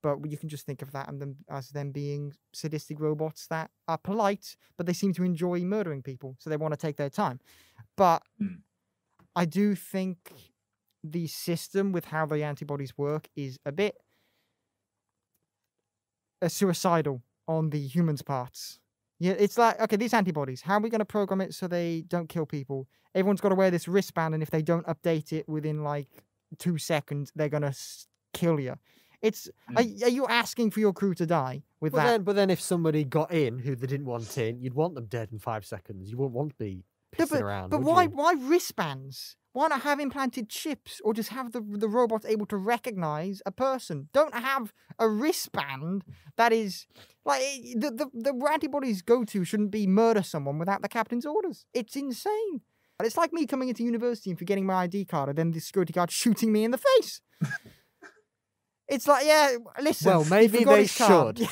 but you can just think of that and them as them being sadistic robots that are polite, but they seem to enjoy murdering people, so they want to take their time. But I do think the system with how the antibodies work is a bit suicidal on the humans' parts. Yeah, it's like, okay, these antibodies, how are we going to program it so they don't kill people? Everyone's got to wear this wristband, and if they don't update it within like 2 seconds, they're going to kill you. It's are you asking for your crew to die with that? But then if somebody got in who they didn't want in, you'd want them dead in 5 seconds. You wouldn't want to be pissing around. But why wristbands? Why not have implanted chips, or just have the robots able to recognize a person? Don't have a wristband that is like the antibodies go-to shouldn't be murder someone without the captain's orders. It's insane. It's like me coming into university and forgetting my ID card, and then the security guard shooting me in the face. It's like, yeah, listen. Well, maybe they should.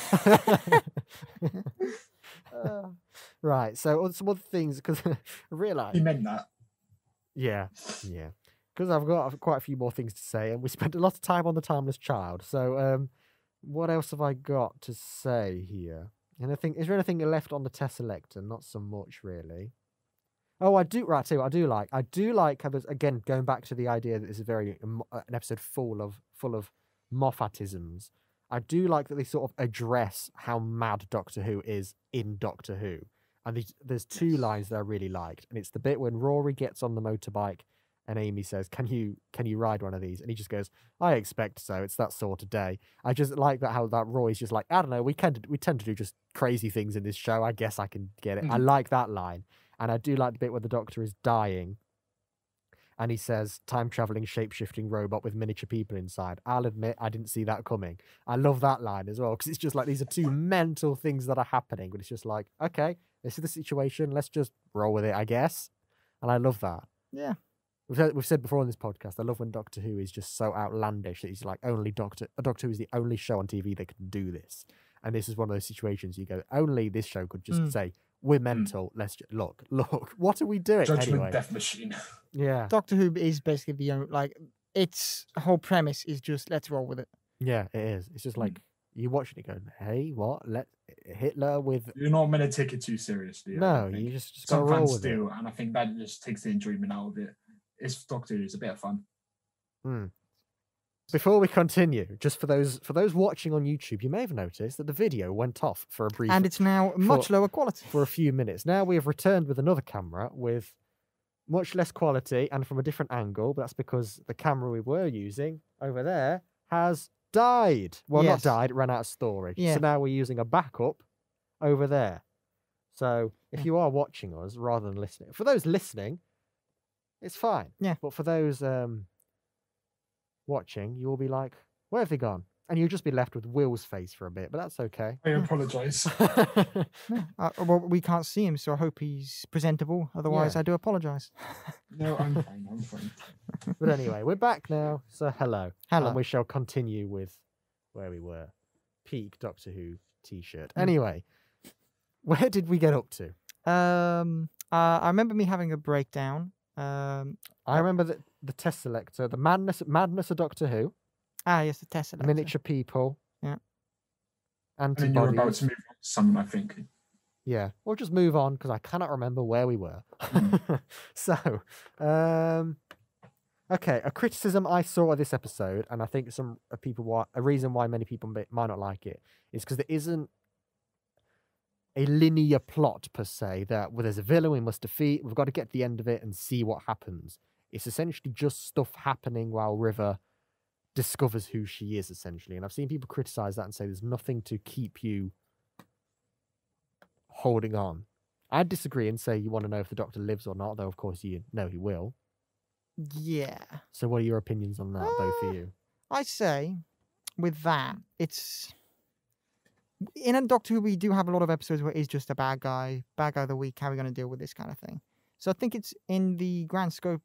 Right, so some other things, because I realised... He meant that. Yeah. Because I've got quite a few more things to say, and we spent a lot of time on the Timeless Child. So, what else have I got to say here? Is there anything left on the Teselecta? Not so much, really. Oh, I do. Right, tell you what I do like how there's, again, going back to the idea that this is an episode full of Moffatisms. I do like that they sort of address how mad Doctor Who is in Doctor Who. And there's two lines that I really liked. And it's the bit when Rory gets on the motorbike And Amy says, can you ride one of these? And he just goes, I expect so. It's that sort of day. I just like that how that Roy's just like, I don't know, we tend to do just crazy things in this show. I guess I can get it. I like that line. And I do like the bit where the Doctor is dying. And he says, time-traveling, shape-shifting robot with miniature people inside. I'll admit I didn't see that coming. I love that line as well, because it's just like these are two mental things that are happening. But it's just like, okay, this is the situation. Let's just roll with it, I guess. And I love that. Yeah. We've said before on this podcast, I love when Doctor Who is just so outlandish that he's like, Doctor Who is the only show on TV that can do this. And this is one of those situations you go, only this show could just say, we're mental. Let's just look. What are we doing Judgment anyway? Death Machine. Yeah. Doctor Who is basically the only, like, its whole premise is just let's roll with it. Yeah, it is. It's just like you watching it going, hey, what? Let Hitler with. You're not meant to take it too seriously. No, you just gotta some roll fans with do, and I think that just takes the enjoyment out of it. It's Doctor Who. It's a bit of fun. Before we continue, just for those watching on YouTube, you may have noticed that the video went off for a brief, And it's now much lower quality. for a few minutes. Now we have returned with another camera with much less quality and from a different angle, but that's because the camera we were using over there has died. Well, Yes. not died, it ran out of storage. Yeah. So now we're using a backup over there. So if you are watching us rather than listening, for those listening, it's fine. Yeah. But for those watching, you will be like, where have they gone? And you'll just be left with Will's face for a bit, but that's okay. I apologise. Well, we can't see him, so I hope he's presentable. Otherwise, Yeah. I do apologise. No, I'm fine. I'm fine. But anyway, we're back now, so hello. Hello. And we shall continue with where we were. Peak Doctor Who t-shirt. Mm. Anyway, where did we get up to? I remember me having a breakdown. I remember that the Teselecta, the madness of Doctor Who, Yes, the Teselecta. miniature people. Yeah. And then you're about Antibodies. to move on to something, I think. Yeah, we'll just move on because I cannot remember where we were. So, okay, a criticism I saw of this episode, and I think a reason why many people might not like it, is because there isn't a linear plot per se that there's a villain we must defeat, we've got to get to the end of it and see what happens. It's essentially just stuff happening while River discovers who she is, essentially. And I've seen people criticize that and say there's nothing to keep you holding on. I'd disagree and say you want to know if the Doctor lives or not, though of course you know he will. Yeah. So what are your opinions on that, both of you? I say, with that, it's... In a Doctor Who, we do have a lot of episodes where it's just a bad guy of the week, how are we going to deal with this kind of thing? So I think it's in the grand scale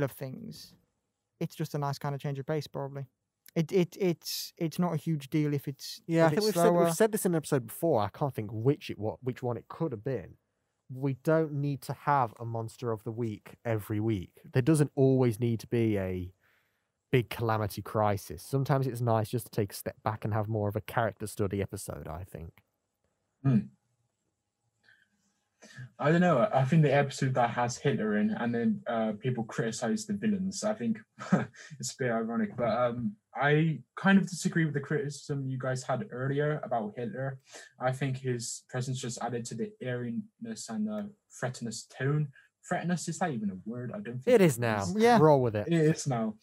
of things, it's just a nice kind of change of pace, probably. It's not a huge deal if it's Yeah, if I think it's we've said this in an episode before. I can't think which one it could have been. We don't need to have a monster of the week every week. There doesn't always need to be a big calamity crisis. Sometimes it's nice just to take a step back and have more of a character study episode, I think. I don't know. I think the episode that has Hitler in, and then people criticize the villains. I think it's a bit ironic, but I kind of disagree with the criticism you guys had earlier about Hitler. I think his presence just added to the airiness and threatinous tone. Threatinous, is that even a word? I don't think It is now. Yeah. Roll with it. It is now.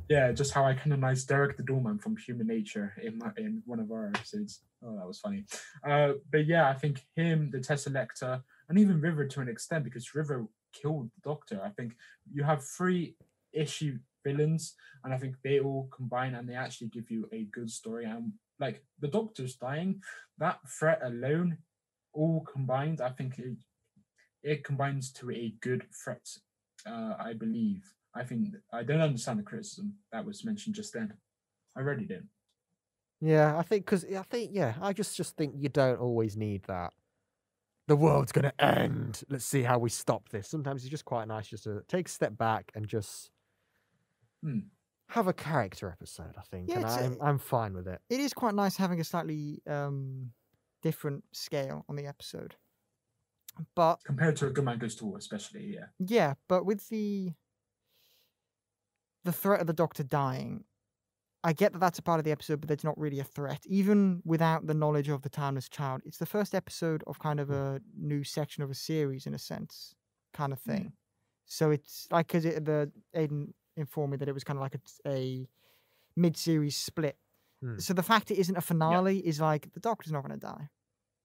Yeah, just how I canonized Derek the Doorman from Human Nature in one of our episodes. Oh, that was funny. But yeah, I think him, the Teselecta, and even River to an extent, because River killed the Doctor. I think you have 3 issue villains, and I think they all combine and they actually give you a good story. And like the Doctor's dying, that threat alone, all combined, I think it combines to a good threat. I believe. I think I don't understand the criticism that was mentioned just then. I really didn't. Yeah, I just think you don't always need that. The world's gonna end. Let's see how we stop this. Sometimes it's just quite nice just to take a step back and just have a character episode, I think. Yeah, and I'm fine with it. It is quite nice having a slightly different scale on the episode. But compared to a Good Man Goes to War, especially, yeah. Yeah, but with the threat of the Doctor dying, I get that that's a part of the episode, but it's not really a threat. Even without the knowledge of the Timeless Child, it's the first episode of kind of a new section of a series, in a sense, kind of thing. So it's like because the Aidan informed me that it was kind of like a mid-series split. So the fact it isn't a finale is like the Doctor's not going to die.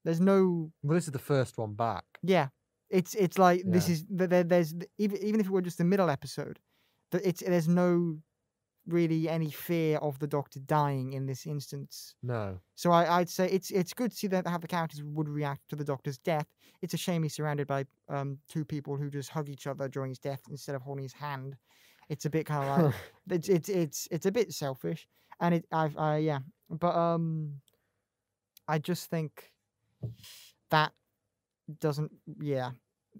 There's no. Well, this is the first one back. Yeah, it's like this Yeah. is there's even if it were just the middle episode, there's no really any fear of the Doctor dying in this instance. No. So I'd say it's good to see that how the characters would react to the Doctor's death. It's a shame he's surrounded by two people who just hug each other during his death instead of holding his hand. It's a bit kind of like it's a bit selfish, and but I just think that doesn't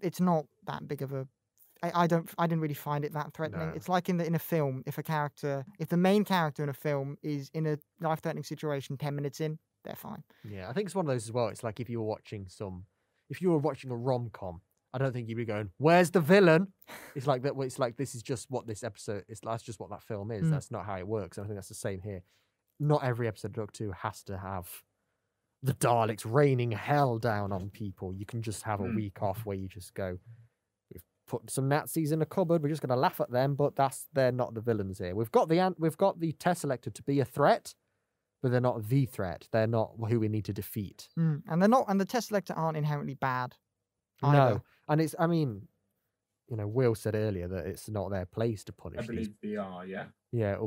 it's not that big of a. I didn't really find it that threatening. No. It's like in a film, if the main character in a film is in a life-threatening situation 10 minutes in, they're fine. Yeah, I think it's one of those as well. It's like if you were watching a rom-com, I don't think you'd be going, "Where's the villain?" It's like that. It's like this is just what this episode is. That's just what that film is. That's not how it works. And I think that's the same here. Not every episode of Doctor Who has to have the Daleks raining hell down on people. You can just have a week off where you just go, "We've put some Nazis in a cupboard. We're just going to laugh at them, but they're not the villains here. We've got the Teselecta to be a threat, but they're not the threat. They're not who we need to defeat." And they're not, and the Teselecta aren't inherently bad. Either. No, and it's. I mean, Will said earlier that it's not their place to punish. I believe they are. Yeah. Yeah,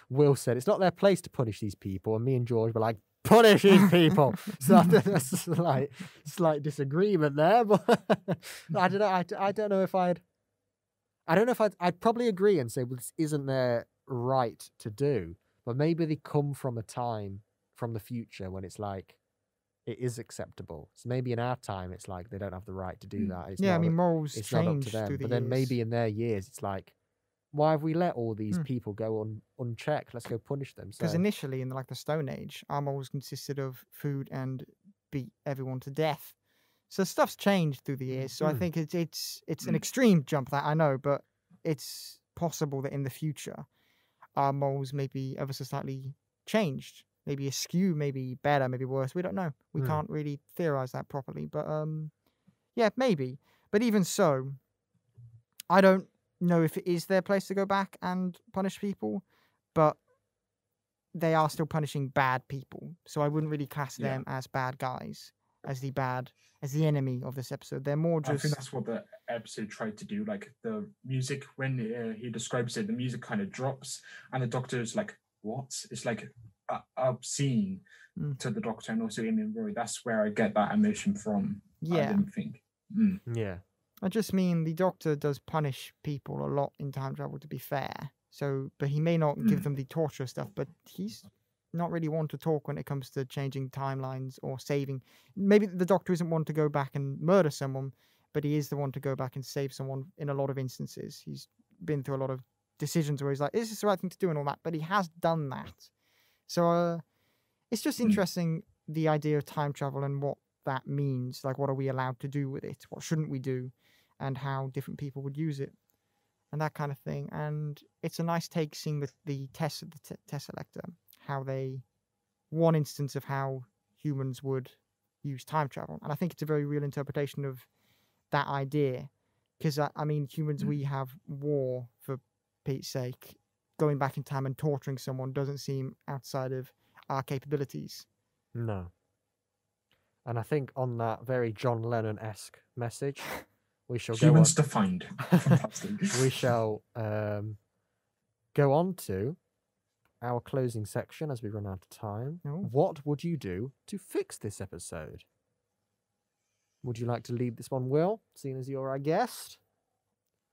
Will said it's not their place to punish these people, and me and George were like, "Punish these people." So that's a slight disagreement there, but I don't know. I don't know if I'd probably agree and say, well, this isn't their right to do, but maybe they come from a time from the future when it's like it is acceptable. So maybe in our time it's like they don't have the right to do that. It's I not, mean, morals it's not up change to them. through the But then years. maybe in their years it's like, why have we let all these people go unchecked? Let's go punish them. Because So, initially in the Stone Age, our morals consisted of food and beat everyone to death. So stuff's changed through the years. So I think it's an extreme jump, that I know, but it's possible that in the future our morals may be ever so slightly changed, maybe askew, maybe better, maybe worse. We don't know. We can't really theorize that properly, but maybe. But even so, I don't know if it is their place to go back and punish people, but they are still punishing bad people. So I wouldn't really class them as bad guys, as the enemy of this episode. They're more just. I think that's what the episode tried to do. Like the music, when he describes it, the music kind of drops, and the Doctor is like, "What?" It's like obscene to the Doctor, and also Amy and Rory. That's where I get that emotion from. Yeah. I didn't think. yeah. I just mean the Doctor does punish people a lot in time travel, to be fair. So, but he may not give them the torture stuff, but he's not really one to talk when it comes to changing timelines or saving. Maybe the Doctor isn't one to go back and murder someone, but he is the one to go back and save someone in a lot of instances. He's been through a lot of decisions where he's like, is this the right thing to do and all that? But he has done that. So it's just interesting, the idea of time travel and what that means. Like, what are we allowed to do with it? What shouldn't we do? And how different people would use it, and that kind of thing. And it's a nice take seeing the test of the Teselecta, how one instance of how humans would use time travel. And I think it's a very real interpretation of that idea. Because, I mean, humans, we have war, for Pete's sake. Going back in time and torturing someone doesn't seem outside of our capabilities. No. And I think on that very John Lennon-esque message, we shall Humans go on. defined. Fantastic. We shall go on to our closing section as we run out of time. Oh. What would you do to fix this episode? Would you like to lead this one, Will, seeing as you're our guest?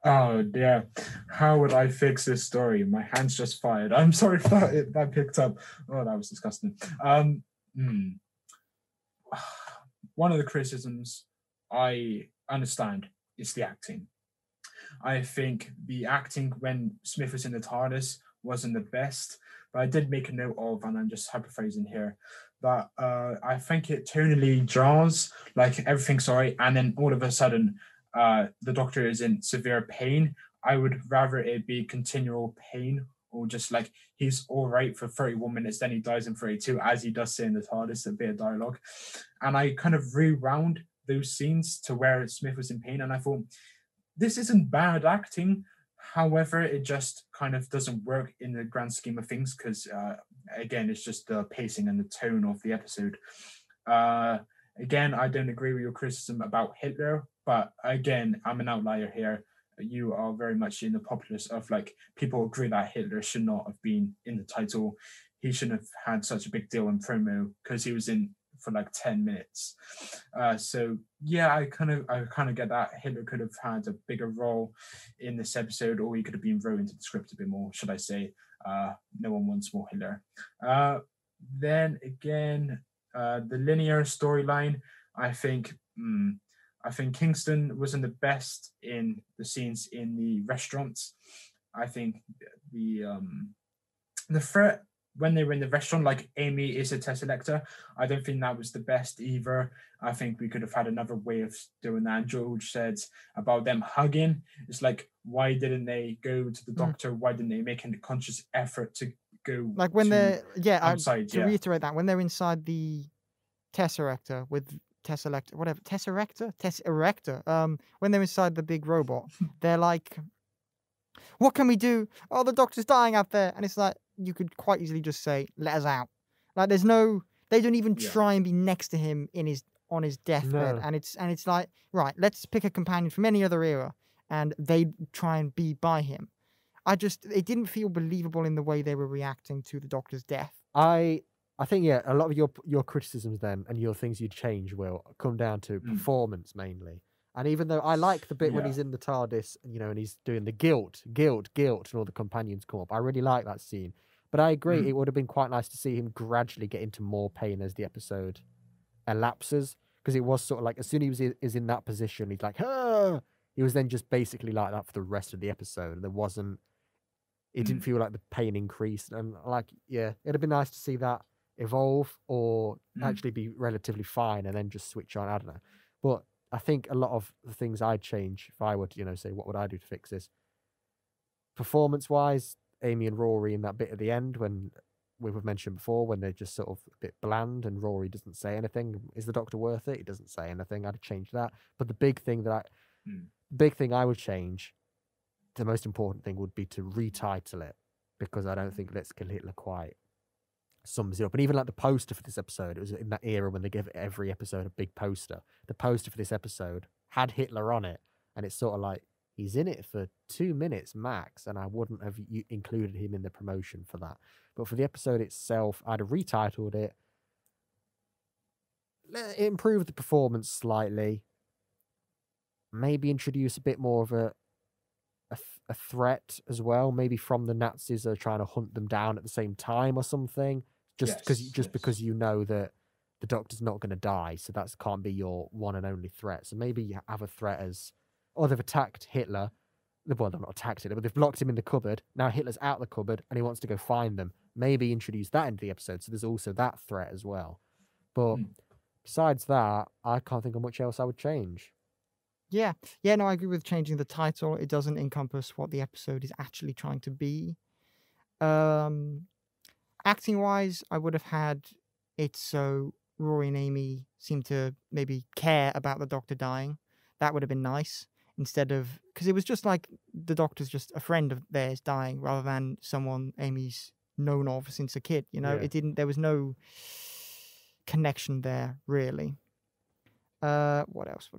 Oh dear, how would I fix this story? My hand's just fired. I'm sorry if that picked up. Oh, that was disgusting. One of the criticisms I understand is the acting. I think the acting when Smith was in the TARDIS wasn't the best, but I did make a note of, and I'm just hyperphrasing here, that I think it tonally jars, like everything's alright, and then all of a sudden the Doctor is in severe pain. I would rather it be continual pain, or just like he's all right for 31 minutes, then he dies in 32, as he does say in the TARDIS, a bit of dialogue. And I kind of rewound those scenes to where Smith was in pain, and I thought this isn't bad acting. However, it just kind of doesn't work in the grand scheme of things because, again, it's just the pacing and the tone of the episode. Again, I don't agree with your criticism about Hitler, but again, I'm an outlier here. You are very much in the populace of like people agree that Hitler should not have been in the title. He shouldn't have had such a big deal in promo because he was in for like 10 minutes. So yeah, I kind of get that Hitler could have had a bigger role in this episode, or he could have been thrown into the script a bit more, should I say. No one wants more Hitler. Then again, the linear storyline, I think Kingston wasn't the best in the scenes in the restaurants. I think the threat when they were in the restaurant, like Amy is a Teselecta, I don't think that was the best either. I think we could have had another way of doing that. And George said about them hugging. It's like, why didn't they go to the doctor? Why didn't they make a conscious effort to go like when they're outside? To reiterate that, when they're inside the Teselecta with Teselecta, whatever, Teserecta, when they're inside the big robot, they're like, what can we do? Oh, the doctor's dying out there. And it's like, you could quite easily just say, let us out. Like there's no, they don't even try and be next to him on his deathbed. And it's like, right, let's pick a companion from any other era and they try and be by him. It didn't feel believable in the way they were reacting to the doctor's death. I think, a lot of your criticisms then and your things you'd change will come down to performance mainly. And even though I like the bit when he's in the TARDIS, and he's doing the guilt, and all the companions come up. I really like that scene. But I agree, it would have been quite nice to see him gradually get into more pain as the episode elapses. Because it was sort of like, as soon as he is in that position, he's like, ah! He was then just basically like that for the rest of the episode. It didn't feel like the pain increased. And it'd have been nice to see that evolve or actually be relatively fine and then just switch on. I don't know. But I think a lot of the things I'd change if I were to, say, what would I do to fix this? Performance-wise, Amy and Rory in that bit at the end when we've mentioned before, when they're just sort of a bit bland and Rory doesn't say anything. Is the Doctor worth it? He doesn't say anything. I'd change that. But the big thing I would change, the most important thing would be to retitle it, because I don't think Let's Kill Hitler quite sums it up. And even like the poster for this episode, it was in that era when they give every episode a big poster. The poster for this episode had Hitler on it, and it's sort of like, he's in it for 2 minutes max, and I wouldn't have included him in the promotion for that. But for the episode itself, I'd have retitled it, improve the performance slightly, maybe introduce a bit more of a threat as well, maybe from the Nazis are trying to hunt them down at the same time or something. Because you know that the Doctor's not going to die, so that can't be your one and only threat. So maybe you have a threat as, they've attacked Hitler. Well, they've not attacked Hitler, but they've locked him in the cupboard. Now Hitler's out the cupboard and he wants to go find them. Maybe introduce that into the episode, so there's also that threat as well. But besides that, I can't think of much else I would change. Yeah, no, I agree with changing the title. It doesn't encompass what the episode is actually trying to be. Acting-wise, I would have had it so Rory and Amy seem to maybe care about the Doctor dying. That would have been nice, instead of, because it was just like the Doctor's just a friend of theirs dying rather than someone Amy's known of since a kid. There was no connection there really. What else?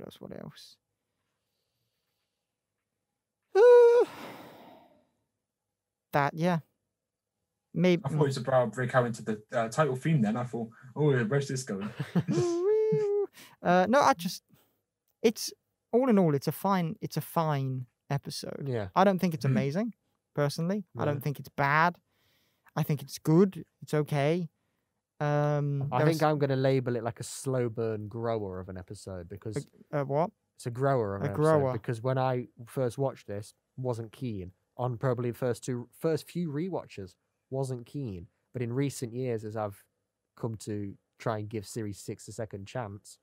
Maybe. I thought it was about break out into the title theme. Then I thought, where's this going? No, it's all in all, it's a fine episode. Yeah, I don't think it's amazing, personally. I don't think it's bad. I think it's good. It's okay. I think I'm going to label it like a slow burn grower of an episode, because what? It's a grower of an episode, because when I first watched this, wasn't keen. On probably the first few rewatches, wasn't keen. But in recent years, as I've come to try and give Series 6 a second chance,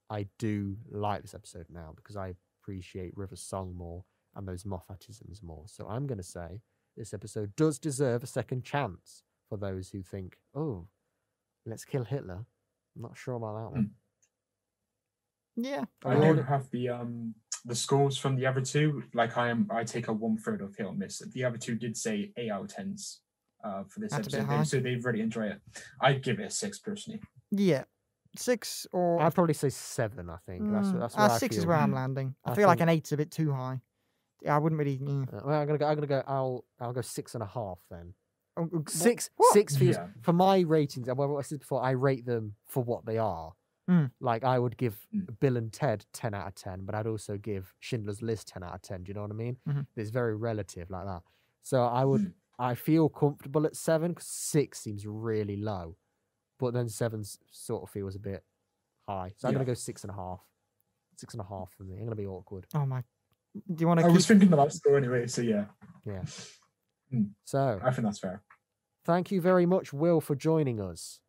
I do like this episode now, because I appreciate River's song more and those Moffatisms more. So I'm going to say this episode does deserve a second chance for those who think, Let's Kill Hitler. I'm not sure about that one. Yeah. I do have the the scores from the other two, like I take a 1/3 of hit or miss. The other two did say 8 out of 10s for this That's a bit episode, high. so they really enjoy it. I'd give it a 6 personally. Yeah, 6 or I'd probably say 7. I think that's where I 6 is feel. where I'm landing. I I feel like think- an 8's a bit too high. Yeah, I wouldn't really. Well, I'm gonna go. I'll go 6.5 then. Oh, Six feels Yeah. for my ratings. And what I said before, I rate them for what they are. Like I would give Bill and Ted 10 out of 10, but I'd also give Schindler's List 10 out of 10. Do you know what I mean? It's very relative like that. So I feel comfortable at 7 because 6 seems really low, but then 7 sort of feels a bit high. So I'm gonna go 6.5. 6.5 for me. I'm gonna be awkward. Oh my! Do you want to? I was thinking the last score anyway, so yeah. Yeah. Mm. So I think that's fair. thank you very much, Will, for joining us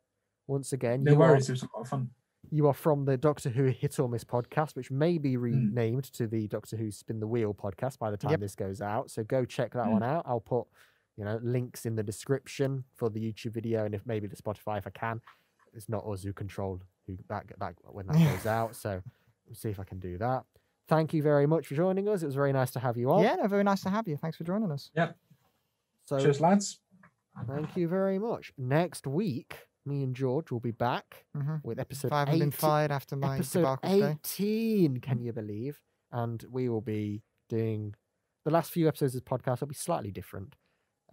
once again. No worries, it was a lot of fun. You are from the Doctor Who Hit or Miss podcast, which may be renamed to the Doctor Who Spin the Wheel podcast by the time this goes out. So go check that one out. I'll put, links in the description for the YouTube video, and if maybe the Spotify if I can. It's not us who control that when that goes out. So we'll see if I can do that. Thank you very much for joining us. It was very nice to have you on. Yeah, no, very nice to have you. Thanks for joining us. Yeah. So Cheers, lads. thank you very much. Next week, me and George will be back with episode 5 have been fired after my episode debacle day. 18, can you believe? And we will be doing the last few episodes of the podcast will be slightly different,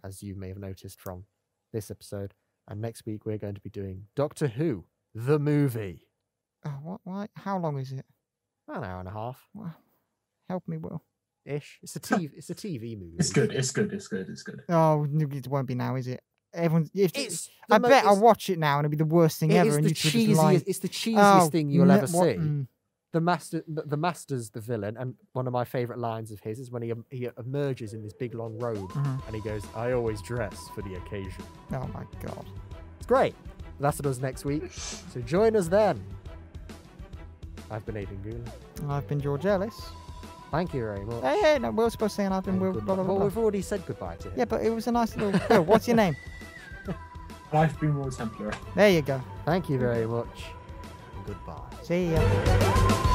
as you may have noticed from this episode. And next week we're going to be doing Doctor Who, the movie. Oh, what? Why? How long is it? An hour and a half Well, help me, Will. ish. It's a TV movie. It's good. It's good. It's good. It's good. Oh, it won't be now, is it? Everyone's. It's I the bet I'll it's- watch it now and it'll be the worst thing It ever. is And the you two just lie. cheesiest. It's the cheesiest thing you'll ever see. mm. The master's the villain, and one of my favorite lines of his is when he emerges in this big long robe, and he goes, "I always dress for the occasion." Oh my god. It's great. That's what us next week. So join us then. I've been Aidan Gula. I've been George Ellis. Thank you very much. Hey, no, Will's supposed to say, and I've been And Will. goodbye. Blah, blah, Well, blah. we've already said goodbye to him. Yeah, but it was a nice little. Will, what's your name? I've been Will Templar. There you go. Thank you very much. And goodbye. See ya.